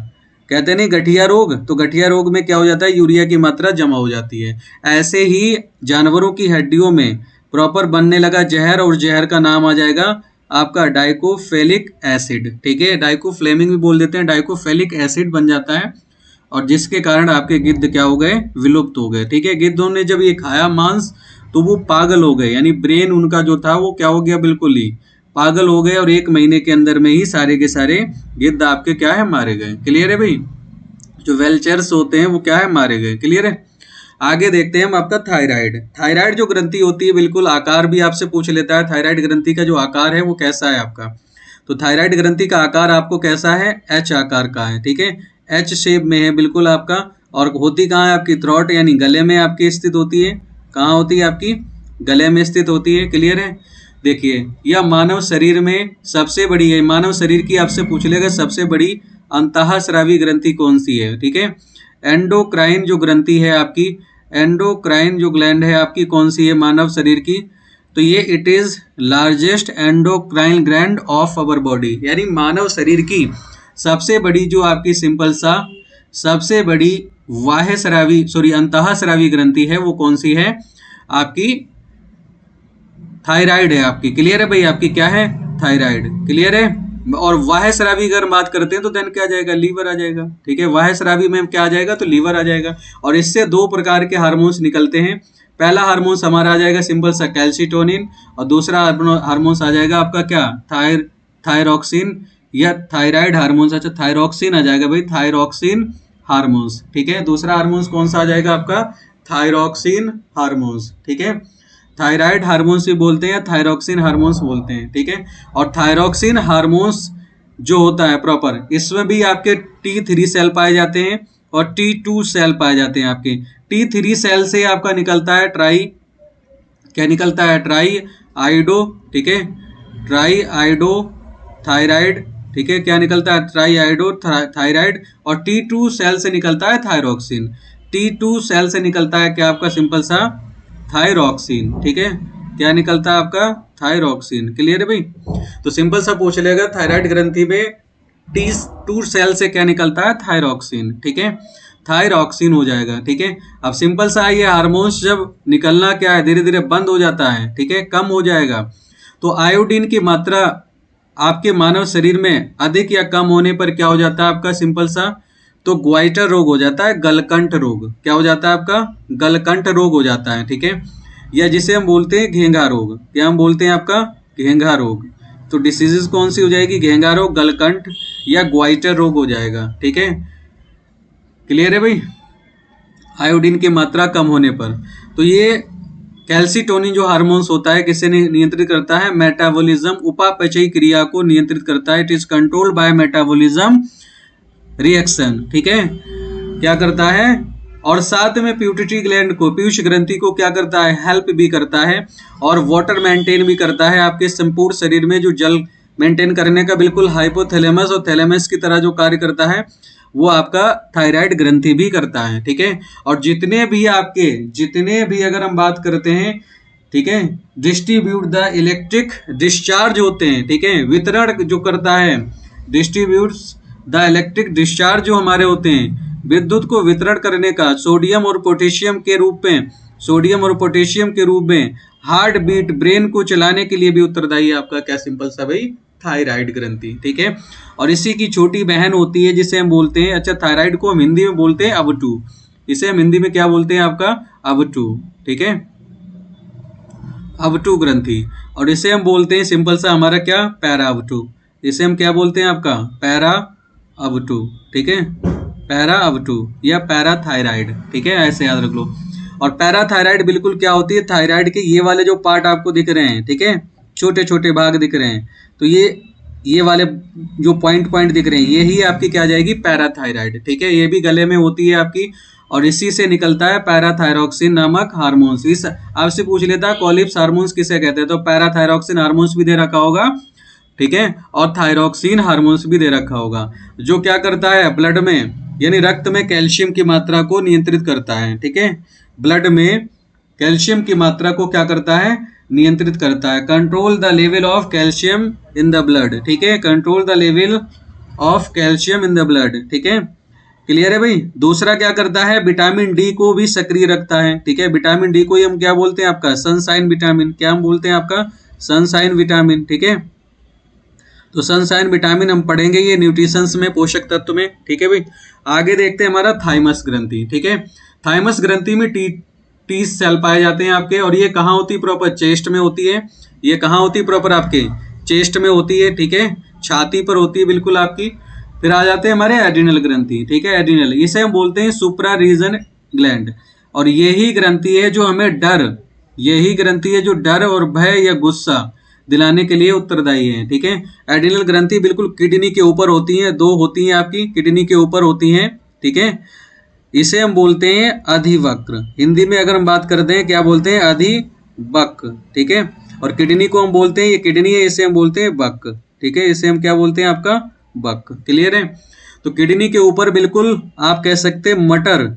कहते नहीं गठिया रोग, तो गठिया रोग में क्या हो जाता है यूरिया की मात्रा जमा हो जाती है। ऐसे ही जानवरों की हड्डियों में प्रॉपर बनने लगा जहर, और जहर का नाम आ जाएगा आपका डाइकोफेलिक एसिड। ठीक है, डाइकोफ्लेमिक भी बोल देते हैं, डाइकोफेलिक एसिड बन जाता है, और जिसके कारण आपके गिद्ध क्या हो गए विलुप्त हो गए। ठीक है, गिद्धों ने जब ये खाया मांस तो वो पागल हो गए, यानी ब्रेन उनका जो था वो क्या हो गया बिल्कुल ही पागल हो गए, और 1 महीने के अंदर में ही सारे के सारे गिद्ध आपके क्या है मारे गए। क्लियर है भाई, जो वेलचर्स होते हैं वो क्या है मारे गए। क्लियर है। आगे देखते हैं हम आपका थायराइड। थायराइड जो ग्रंथि होती है, बिल्कुल आकार भी आपसे पूछ लेता है, थायराइड ग्रंथि का जो आकार है वो कैसा है आपका। तो थायराइड ग्रंथि का आकार आपको कैसा है, एच आकार का है। ठीक है, एच शेप में है बिल्कुल आपका, और होती कहाँ है आपकी थ्रोट यानी गले में आपकी स्थित होती है। कहाँ होती है आपकी गले में स्थित होती है। क्लियर है। देखिए यह मानव शरीर में सबसे बड़ी है, मानव शरीर की आपसे पूछ लेगा सबसे बड़ी अंतःस्रावी ग्रंथि कौन सी है। ठीक है, एंडोक्राइन जो ग्रंथि है आपकी, एंडोक्राइन जो ग्लैंड है आपकी कौन सी है मानव शरीर की, तो ये it is largest endocrine gland of our body, यानी मानव शरीर की सबसे बड़ी जो आपकी सिंपल सा सबसे बड़ी अंतःस्रावी ग्रंथि है वो कौन सी है आपकी थायराइड है आपकी। क्लियर है भाई, आपकी क्या है थायराइड। क्लियर है। और वाह्यस्रावी अगर बात करते हैं तो देन क्या आ जाएगा लीवर आ जाएगा। ठीक है, वाह्यस्रावी में क्या आ जाएगा तो लीवर आ जाएगा। और इससे 2 प्रकार के हार्मोन्स निकलते हैं। पहला हार्मोन्स हमारा आ जाएगा सिंपल सा कैल्सिटोनिन, और दूसरा हार्मोन्स आ जाएगा आपका क्या थायरॉक्सिन या थायराइड हार्मोन्स। अच्छा थायरॉक्सिन आ जाएगा भाई, थायरॉक्सिन हार्मोन्स। ठीक है, दूसरा हार्मोन्स कौन सा आ जाएगा आपका थायरॉक्सिन हार्मोन्स। ठीक है, थायराइड हार्मोन्स भी बोलते हैं, थायरॉक्सिन हार्मोन्स बोलते हैं। ठीक है, और थायरॉक्सिन हार्मोन्स जो होता है प्रॉपर, इसमें भी आपके T3 सेल पाए जाते हैं और T2 सेल पाए जाते हैं। आपके T3 सेल से आपका निकलता है क्या निकलता है ट्राई आइडो। ठीक है, ट्राई आइडो थायराइड। ठीक है, क्या निकलता है ट्राई आइडो थायराइड। और T2 सेल से निकलता है थायरॉक्सिन। T2 सेल से निकलता है क्या आपका सिंपल सा थायरॉक्सिन। ठीक है, क्या निकलता है आपका थायरॉक्सिन। क्लियर है भाई। तो सिंपल सा पूछ लेगा थायराइड ग्रंथि में T2 सेल से क्या निकलता है थायरॉक्सिन। ठीक है, थायरॉक्सिन हो जाएगा। ठीक है, अब सिंपल सा ये हार्मोन्स जब निकलना क्या है धीरे धीरे बंद हो जाता है। ठीक है, कम हो जाएगा, तो आयोडीन की मात्रा आपके मानव शरीर में अधिक या कम होने पर क्या हो जाता है आपका सिंपल सा तो ग्वाइटर रोग हो जाता है, गलकंठ रोग। क्या हो जाता है आपका गलकंठ रोग हो जाता है। ठीक है, या जिसे हम बोलते हैं घेंघा रोग। क्या हम बोलते हैं आपका घेंघा रोग। तो डिसीजेस कौन सी हो जाएगी घेंघा रोग, गलकंठ या ग्वाइटर रोग हो जाएगा। ठीक है, क्लियर है भाई। आयोडीन की मात्रा कम होने पर। तो ये कैल्सिटोनिन जो हार्मोन्स होता है किसे नियंत्रित करता है मेटाबॉलिज्म, उपापचयी क्रिया को नियंत्रित करता है। It is controlled by metabolism reaction. ठीक है, क्या करता है, और साथ में प्यूटिटरी ग्लैंड को पीयूष ग्रंथि को क्या करता है हेल्प भी करता है, और वाटर मेंटेन भी करता है आपके संपूर्ण शरीर में। जो जल मेंटेन करने का बिल्कुल हाइपोथैलेमस और थैलेमस की तरह जो कार्य करता है वो आपका थायराइड ग्रंथि भी करता है। ठीक है, और जितने भी अगर हम बात करते हैं, ठीक है, डिस्ट्रीब्यूट द इलेक्ट्रिक डिस्चार्ज होते हैं। ठीक है, वितरण जो करता है डिस्ट्रीब्यूट्स द इलेक्ट्रिक डिस्चार्ज जो हमारे होते हैं विद्युत को वितरण करने का सोडियम और पोटेशियम के रूप में हार्ट बीट ब्रेन को चलाने के लिए भी उत्तरदायी है आपका क्या सिंपल सा भाई थायराइड ग्रंथि। ठीक है, और इसी की छोटी बहन होती है जिसे हम बोलते हैं, अच्छा थायराइड को हम हिंदी में बोलते हैं अवटू। इसे हम हिंदी में क्या बोलते हैं आपका अवटू। ठीक है, अवटू ग्रंथि। और इसे हम बोलते हैं सिंपल सा हमारा क्या पैरा अवटू। इसे हम क्या बोलते हैं आपका पैरा अवटू। ठीक है, पैरा अवटू या पैराथायराइड। ठीक है, ऐसे याद रख लो। और पैराथायराइड बिल्कुल क्या होती है थायराइड के ये वाले जो पार्ट आपको दिख रहे हैं, ठीक है, छोटे छोटे भाग दिख रहे हैं, तो ये वाले जो पॉइंट दिख रहे हैं यही आपकी क्या आ जाएगी, पैराथायराइड। ठीक है, ये भी गले में होती है आपकी, और इसी से निकलता है पैराथायरॉक्सिन नामक हार्मोन्स। इस आपसे पूछ लेता है कोलिप्स हार्मोन्स किसे कहते हैं, तो पैराथायरॉक्सिन हार्मोन्स भी दे रखा होगा। ठीक है, और थायरॉक्सिन हार्मोन्स भी दे रखा होगा, जो क्या करता है ब्लड में यानी रक्त में कैल्शियम की मात्रा को नियंत्रित करता है। ठीक है, ब्लड में कैल्शियम की मात्रा को क्या करता है, नियंत्रित करता है। Control the level of calcium in the blood. ठीक है, control the level of calcium in the blood. ठीक है, क्लियर है भाई। दूसरा क्या करता है, विटामिन डी को भी सक्रिय रखता है। ठीक है, विटामिन डी को ही हम क्या बोलते हैं आपका, सनशाइन विटामिन। क्या हम बोलते हैं आपका, सनशाइन विटामिन। ठीक है, तो सनशाइन विटामिन हम पढ़ेंगे ये न्यूट्रिशंस में, पोषक तत्व में। ठीक है भाई, आगे देखते हैं हमारा थाइमस ग्रंथि। ठीक है, थाइमस ग्रंथि में टी सेल पाए जाते हैं आपके, और ये कहाँ होती है प्रॉपर, चेस्ट में होती है। ये कहाँ होती है प्रॉपर, आपके चेस्ट में होती है। ठीक है, छाती पर होती है बिल्कुल आपकी। फिर आ जाते हैं हमारे एड्रिनल ग्रंथि। ठीक है, एड्रिनल, इसे हम बोलते हैं सुप्रा रीजन ग्लैंड, और यही ग्रंथि है जो हमें यही ग्रंथि है जो डर और भय या गुस्सा दिलाने के लिए उत्तरदायी है। ठीक है, एड्रिनल ग्रंथि बिल्कुल किडनी के ऊपर होती हैं, दो होती हैं आपकी, किडनी के ऊपर होती हैं। ठीक है, इसे हम बोलते हैं अधिवक्र। हिंदी में अगर हम बात करते हैं क्या बोलते हैं, अधिवक्र। ठीक है, और किडनी को हम बोलते हैं, ये किडनी है, इसे हम बोलते हैं वक्र। ठीक है, इसे हम क्या बोलते हैं आपका, वक्र। क्लियर है। तो किडनी के ऊपर बिल्कुल आप कह सकते हैं मटर,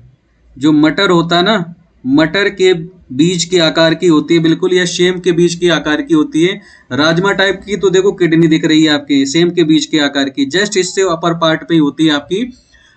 जो मटर होता है ना, मटर के बीज के आकार की होती है बिल्कुल, या सेम के बीज के आकार की होती है, राजमा टाइप की। तो देखो किडनी दिख रही है आपके सेम के बीज के आकार की, जस्ट इससे अपर पार्ट पे ही होती है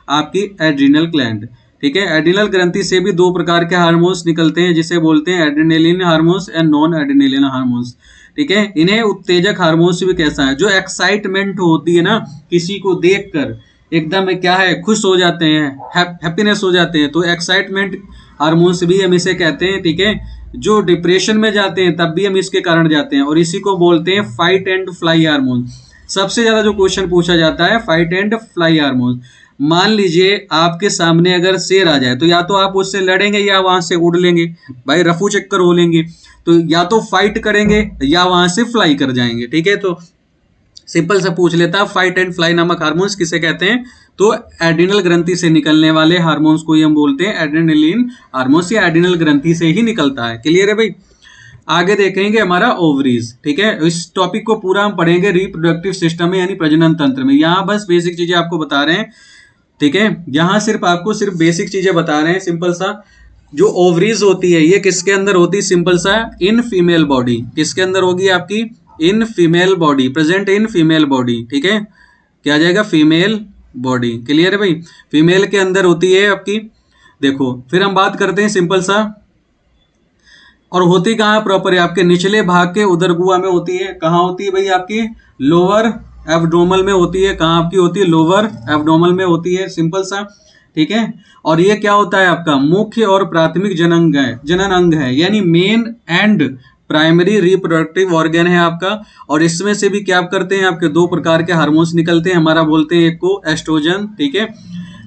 आपकी एड्रिनल ग्लैंड। ठीक है, एड्रिनल ग्रंथि से भी दो प्रकार के हार्मोन्स निकलते हैं, जिसे बोलते हैं adrenaline hormones and non adrenaline hormones. ठीक है, इन्हें उत्तेजक हार्मोन्स भी कैसा है, जो एक्साइटमेंट होती है ना, किसी को देखकर एकदम क्या है, खुश हो जाते हैं, हैप्पीनेस हो जाते हैं, तो एक्साइटमेंट हार्मोन्स भी हम इसे कहते हैं। ठीक है, जो डिप्रेशन में जाते हैं तब भी हम इसके कारण जाते हैं, और इसी को बोलते हैं फाइट एंड फ्लाई हार्मोन। सबसे ज्यादा जो क्वेश्चन पूछा जाता है फाइट एंड फ्लाई हार्मोन। मान लीजिए आपके सामने अगर शेर आ जाए, तो या तो आप उससे लड़ेंगे या वहां से उड़ लेंगे, भाई रफू चक्कर हो लेंगे, तो या तो फाइट करेंगे या वहां से फ्लाई कर जाएंगे। ठीक है, तो सिंपल सा पूछ लेता है, फाइट एंड फ्लाई नामक हार्मोन्स किसे कहते हैं, तो एड्रिनल ग्रंथि से निकलने वाले हार्मोन्स को ही हम बोलते हैं एड्रेनालिन हार्मोन्स, या एड्रिनल ग्रंथि से ही निकलता है। क्लियर है भाई। आगे देखेंगे हमारा ओवरीज। ठीक है, इस टॉपिक को पूरा हम पढ़ेंगे रिप्रोडक्टिव सिस्टम में, यानी प्रजनन तंत्र में। यहाँ बस बेसिक चीजें आपको बता रहे हैं। ठीक है, यहाँ आपको सिर्फ बेसिक चीजें बता रहे हैं, सिंपल सा। जो ओवरीज होती है ये किसके अंदर होती है, सिंपल सा, इन फीमेल बॉडी। किसके अंदर होगी आपकी, in female body, present in female body. ठीक है, क्या आ जाएगा, फीमेल बॉडी। क्लियर है भाई, फीमेल के अंदर होती है आपकी। देखो फिर हम बात करते हैं सिंपल सा, और होती कहाँ प्रॉपर है, आपके निचले भाग के उदरगुहा में होती है। कहाँ होती है भाई, आपकी लोअर एब्डोमल में होती है। कहाँ आपकी होती है, लोअर एब्डोमल में होती है, सिंपल सा। ठीक है, और ये क्या होता है आपका मुख्य और प्राथमिक जनन अंग है, यानी main and primary reproductive organ है आपका। और इसमें से भी क्या करते हैं, आपके दो प्रकार के हार्मोन्स निकलते हैं, हमारा बोलते हैं एक को एस्ट्रोजन। ठीक है,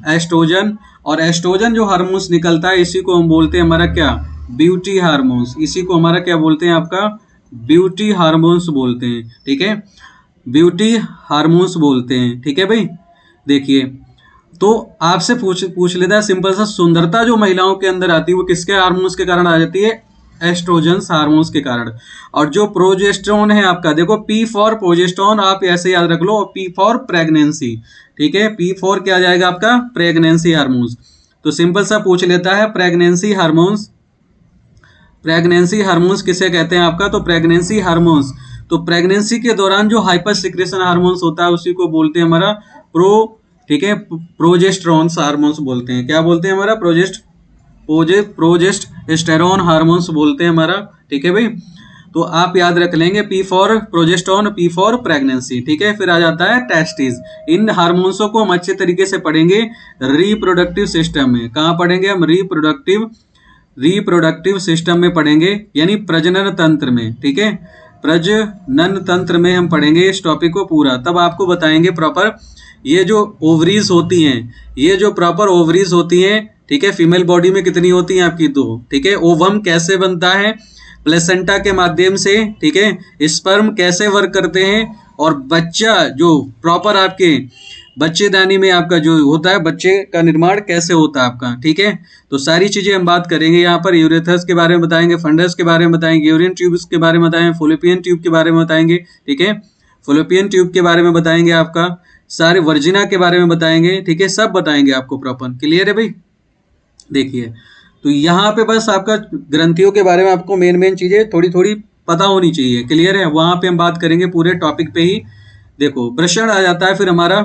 एस्ट्रोजन, और एस्ट्रोजन जो हार्मोन्स निकलता है इसी को हम बोलते हैं हमारा क्या, ब्यूटी हार्मोन्स। इसी को हमारा क्या बोलते हैं, आपका ब्यूटी हार्मोन्स बोलते हैं। ठीक है, ब्यूटी हार्मोन्स बोलते हैं। ठीक है भाई, देखिए तो आपसे पूछ लेता है सिंपल सा, सुंदरता जो महिलाओं के अंदर आती है वो किसके हार्मोन्स के कारण आ जाती है, एस्ट्रोजन हार्मोन्स के कारण। और जो प्रोजेस्टेरोन है आपका, देखो पी फॉर प्रोजेस्टेरोन, आप ऐसे याद रख लो, और पी फॉर प्रेगनेंसी। ठीक है, पी फॉर क्या आ जाएगा आपका, प्रेगनेंसी हार्मोन्स। तो सिंपल सा पूछ लेता है प्रेगनेंसी हार्मोन्स, प्रेगनेंसी हार्मोन्स किसे कहते हैं आपका, तो प्रेगनेंसी हार्मोन्स, तो प्रेगनेंसी के दौरान जो हाइपर सिक्रेशन हार्मोन्स होता है उसी को बोलते हैं हमारा ठीक है, प्रोजेस्टेरोन हार्मोन्स बोलते हैं। क्या बोलते हैं हमारा, प्रोजेस्टेरोन हार्मोन्स बोलते हैं हमारा। ठीक है भाई, तो आप याद रख लेंगे P for progesterone, P for pregnancy. ठीक है, फिर आ जाता है टेस्टिस। इन हार्मोन्सों को हम अच्छे तरीके से पढ़ेंगे रिप्रोडक्टिव सिस्टम में। कहाँ पढ़ेंगे हम, रिप्रोडक्टिव सिस्टम में पढ़ेंगे, यानी प्रजनन तंत्र में। ठीक है, प्रजनन तंत्र में हम पढ़ेंगे इस टॉपिक को पूरा, तब आपको बताएंगे प्रॉपर ये जो ओवरीज होती हैं, ये जो प्रॉपर ओवरीज होती हैं। ठीक है, फीमेल बॉडी में कितनी होती हैं आपकी, दो। ठीक है, ओवम कैसे बनता है, प्लेसेंटा के माध्यम से। ठीक है, स्पर्म कैसे वर्क करते हैं, और बच्चा जो प्रॉपर आपके बच्चेदानी में आपका जो होता है, बच्चे का निर्माण कैसे होता है आपका, ठीक है। तो सारी चीजें हम बात करेंगे यहाँ पर। यूरेथ्रस के बारे में बताएंगे, फंडस के बारे में बताएंगे, यूरिन ट्यूब्स के बारे में बताएंगे, फॉलोपियन ट्यूब के बारे में बताएंगे, ठीक है। फॉलोपियन ट्यूब के बारे में बताएंगे, आपका सारे वर्जिना के बारे में बताएंगे, ठीक है, सब बताएंगे आपको प्रॉपर। क्लियर है भाई? देखिए, तो यहाँ पे बस आपका ग्रंथियों के बारे में आपको मेन चीजें थोड़ी थोड़ी पता होनी चाहिए। क्लियर है? वहां पे हम बात करेंगे पूरे टॉपिक पे ही। देखो, वृषण आ जाता है फिर हमारा।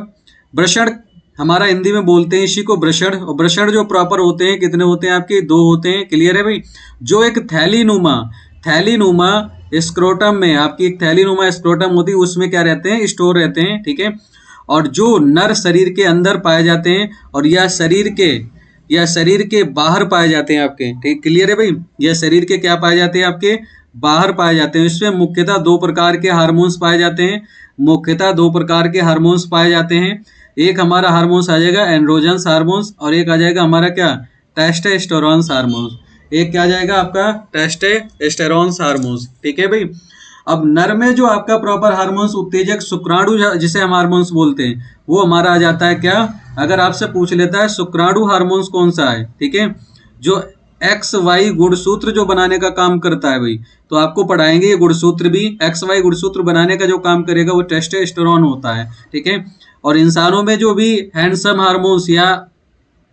वृषण हमारा हिंदी में बोलते हैं इसी को वृषण। और वृषण जो प्रॉपर होते हैं कितने होते हैं आपके? 2 होते हैं। क्लियर है भाई? जो एक थैलीनुमा स्क्रोटम में आपकी एक थैलीनुमा स्क्रोटम होती है, उसमें क्या रहते हैं? स्टोर रहते हैं, ठीक है। और जो नर शरीर के अंदर पाए जाते हैं और या शरीर के बाहर पाए जाते हैं आपके, ठीक। क्लियर है भाई? या शरीर के क्या पाए जाते हैं? आपके बाहर पाए जाते हैं। इसमें मुख्यतः 2 प्रकार के हार्मोन्स पाए जाते हैं। मुख्यतः 2 प्रकार के हार्मोन्स पाए जाते हैं। एक हमारा हार्मोन्स आ जाएगा एंड्रोजन्स हार्मोन्स, और एक आ जाएगा हमारा क्या? Testosterone hormones. एक क्या आ जाएगा आपका? टेस्टोस्टेरोन हार्मोन्स, ठीक है भाई। अब नर में जो आपका प्रॉपर हार्मोन्स उत्तेजक शुक्राणु जिसे हम हार्मोन्स बोलते हैं, वो हमारा आ जाता है क्या? अगर आपसे पूछ लेता है शुक्राणु हार्मोन्स कौन सा है, ठीक है, जो XY गुणसूत्र जो बनाने का काम करता है भाई, तो आपको पढ़ाएंगे ये गुणसूत्र भी। XY गुणसूत्र बनाने का जो काम करेगा वो टेस्टोस्टेरोन होता है, ठीक है। और इंसानों में जो भी हैंडसम हार्मोन्स या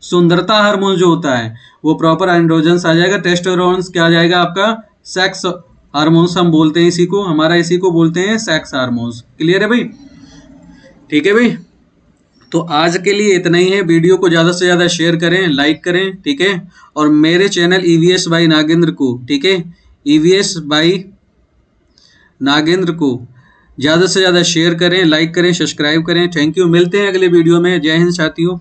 सुंदरता हार्मोन जो होता है वो प्रॉपर एंड्रोजन्स आ जाएगा। टेस्टोस्टेरोन क्या आ जाएगा आपका? सेक्स हार्मोन्स हम बोलते हैं इसी को, इसी को बोलते हैं सेक्स हार्मोन्स। क्लियर है भाई? ठीक है भाई, तो आज के लिए इतना ही है। वीडियो को ज़्यादा से ज़्यादा शेयर करें, लाइक करें, ठीक है। और मेरे चैनल EVS बाई नागेंद्र को, ठीक है, EVS बाई नागेंद्र को ज़्यादा से ज़्यादा शेयर करें, लाइक करें, सब्सक्राइब करें। Thank you. मिलते हैं अगले वीडियो में। जय हिंद साथियों।